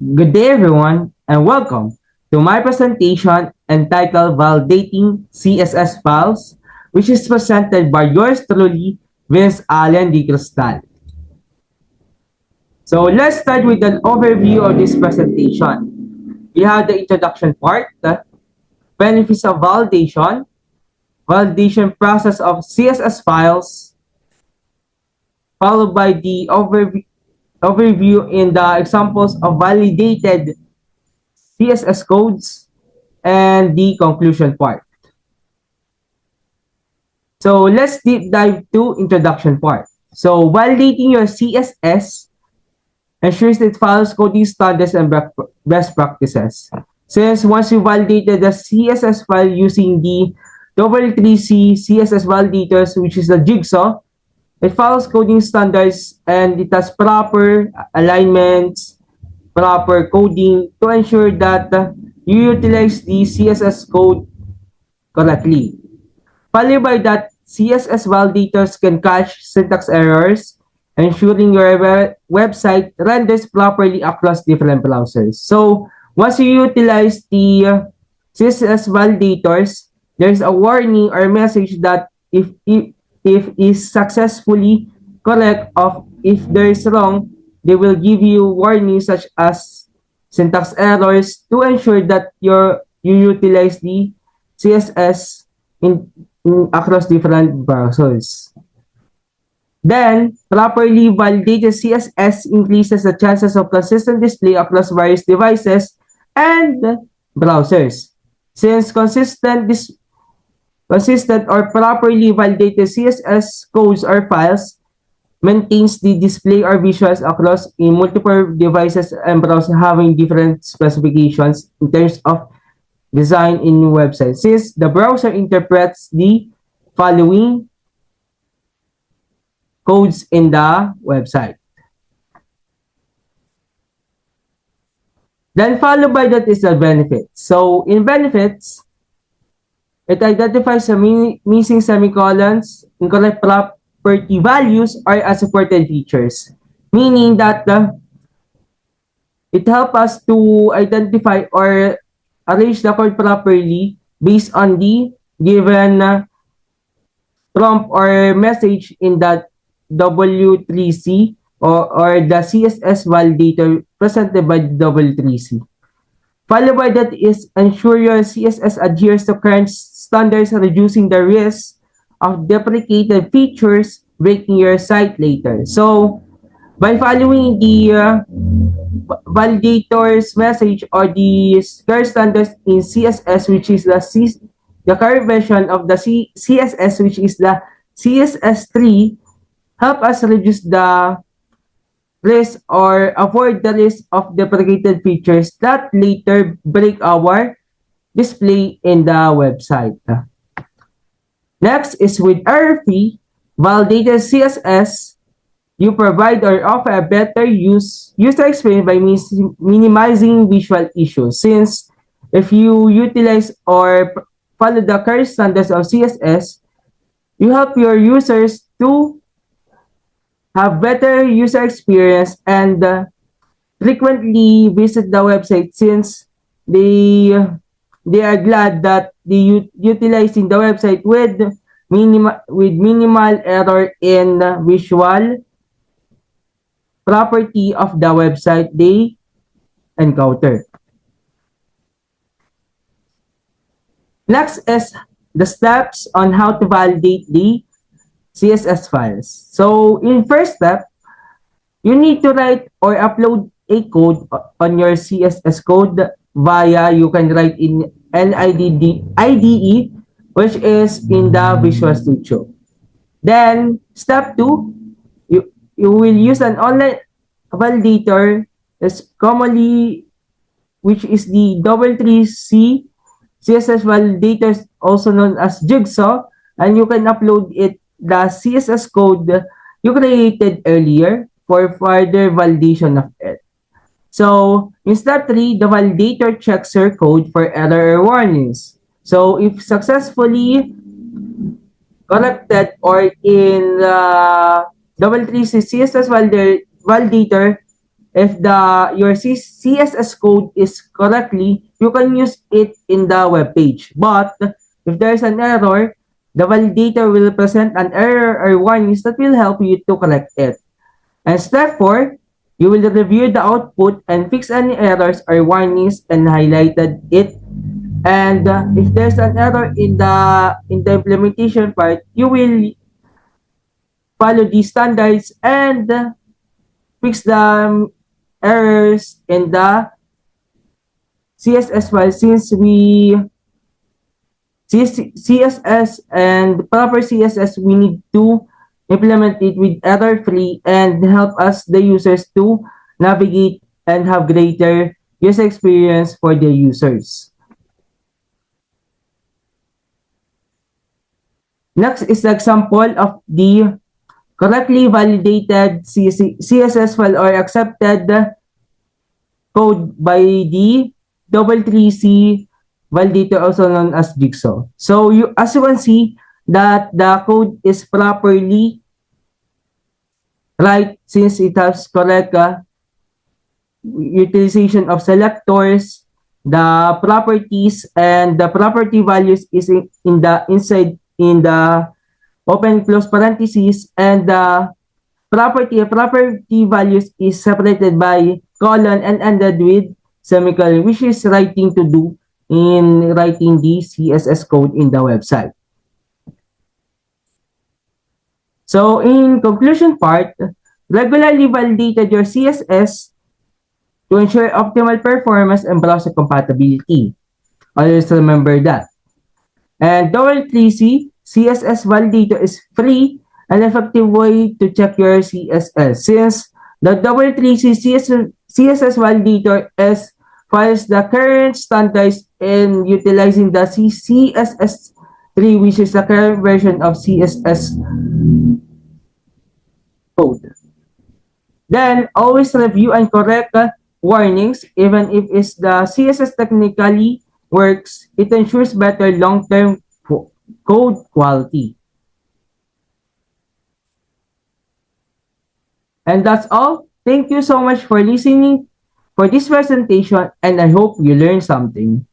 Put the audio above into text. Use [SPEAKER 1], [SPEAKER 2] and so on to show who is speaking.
[SPEAKER 1] Good day, everyone, and welcome to my presentation entitled Validating CSS Files, which is presented by yours truly, Vince Allen Di Cristal. So let's start with an overview of this presentation. We have the introduction part, the benefits of validation, validation process of CSS files, followed by the overview in the examples of validated CSS codes, and the conclusion part. So let's deep dive to introduction part. So validating your CSS ensures it follows coding standards and best practices. Since once you validated the CSS file using the W3C CSS validators, which is the Jigsaw, it follows coding standards and it has proper alignments, proper coding to ensure that you utilize the CSS code correctly. Followed by that, CSS validators can catch syntax errors, ensuring your website renders properly across different browsers. So once you utilize the CSS validators, there's a warning or message that if is successfully correct of if there is wrong, they will give you warnings such as syntax errors to ensure that you utilize the CSS in across different browsers. Then, properly validated CSS increases the chances of consistent display across various devices and browsers. Since consistent or properly validated CSS codes or files maintains the display or visuals across in multiple devices and browsers having different specifications in terms of design in websites. Since the browser interprets the following codes in the website. Then followed by that is the benefits. So in benefits, it identifies the missing semicolons, incorrect property values, or unsupported features. Meaning that it helps us to identify or arrange the code properly based on the given prompt or message in that W3C or the CSS validator presented by the W3C. Followed by that is ensure your CSS adheres to current standards, reducing the risk of deprecated features breaking your site later. So, by following the validator's message or the current standards in CSS, which is the current version of the CSS, which is the CSS3, help us reduce the risk or avoid the risk of deprecated features that later break our display in the website. Next is with error-free, validated CSS, you provide or offer a better user experience by minimizing visual issues. Since if you utilize or follow the current standards of CSS, you help your users to have better user experience and frequently visit the website since they are glad that they utilizing the website with minimal error in visual property of the website they encounter. Next is the steps on how to validate the CSS files. So in first step, you need to write or upload a code on your CSS code via you can write in IDE, which is in the Visual Studio. Then step 2, you will use an online validator is commonly which is the W3C CSS validators, also known as Jigsaw, and you can upload it the CSS code you created earlier for further validation of it. So in step 3, the validator checks your code for error warnings. So if successfully corrected or in W3C CSS validator, if your CSS code is correctly, you can use it in the web page. But if there's an error, the validator will present an error or warnings that will help you to correct it. And step 4, you will review the output and fix any errors or warnings and highlighted it. And if there's an error in the implementation part, you will follow the standards and fix the errors in the CSS file, since CSS and proper CSS, we need to implement it with error-free and help us, the users, to navigate and have greater user experience for the users. Next is the example of the correctly validated CSS file or accepted code by the 333C validator, also known as Jigsaw. So as you can see, that the code is properly right, since it has correct utilization of selectors, the properties, and the property values is inside in the open close parentheses, and the property values is separated by colon and ended with semicolon, which is right thing to do in writing the CSS code in the website. So in conclusion part, regularly validated your CSS to ensure optimal performance and browser compatibility. Always remember that. And 333C CSS validator is free and effective way to check your CSS, since the 333C CSS validator is files the current standards in utilizing the CSS3, which is the current version of CSS code. Then always review and correct warnings, even if it's the CSS technically works, it ensures better long-term code quality. And that's all. Thank you so much for listening for this presentation, and I hope you learned something.